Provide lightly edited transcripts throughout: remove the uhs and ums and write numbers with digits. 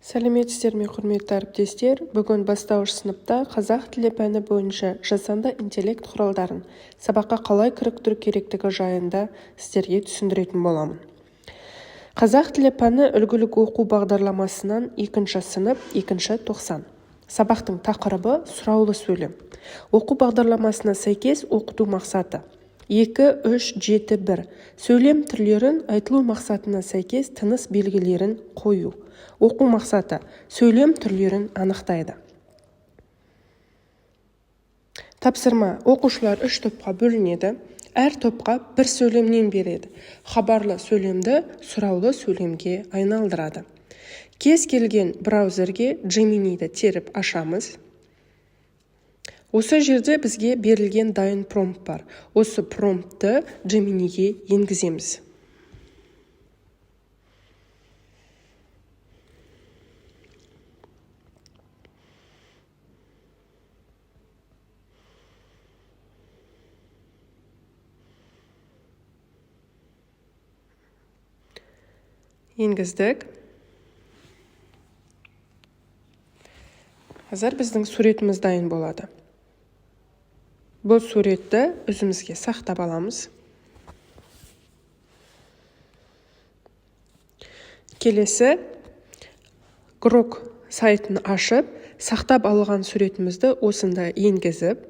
Сәлеметсіздер ме, құрметті әріптестер. Бүгін бастауыш сыныпта қазақ тілі пәні бойынша жасанды интеллект құралдарын сабаққа қалай кіріктіру керектігі жайында сіздерге түсіндіретін боламын. Қазақ тілі пәні үлгілік оқу бағдарламасынан 2 сынып 2 тоқсан. Сабақтың тақырыбы сұраулы сөйлем. Оқу бағдарламасына сәйкес оқыту мақсаты 2-3-7-1. Сөйлем түрлерін айтылу мақсатына сәйкес тыныс белгілерін қою. Оқу мақсаты сөйлем түрлерін анықтайды. Тапсырма: оқушылар 3 топқа бөлінеді. Әр топқа бір сөйлемнен береді. Хабарлы сөйлемді сұраулы сөйлемге айналдырады. Кез келген браузерге Gemini'ді теріп ашамыз. Осы жерде бізге берілген дайын промпт бар. Осы промптты Gemini'ге енгіземіз. Енгіздік. Қазір біздің суретіміз дайын болады. Бұл суретті өзімізге сақтап аламыз. Келесі Grok сайтын ашып, сақтап алған суретімізді осында енгізіп,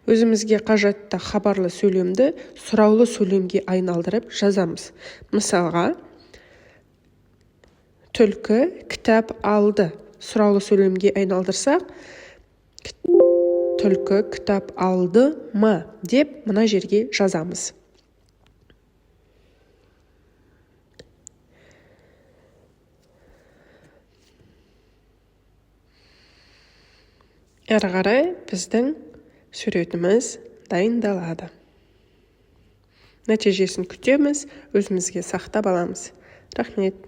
өзімізге қажетті хабарлы сөйлемді сұраулы сөйлемге айналдырып жазамыз. Мысалға, түлкі кітап алды. Сұраулы сөйлемге айналдырсақ, түлкі кітап алды ма деп мына жерге жазамыз. Әрі қарай біздің суретіміз дайындалады. Нәтижесін күтеміз, өзімізге сақтап аламыз. Рахмет.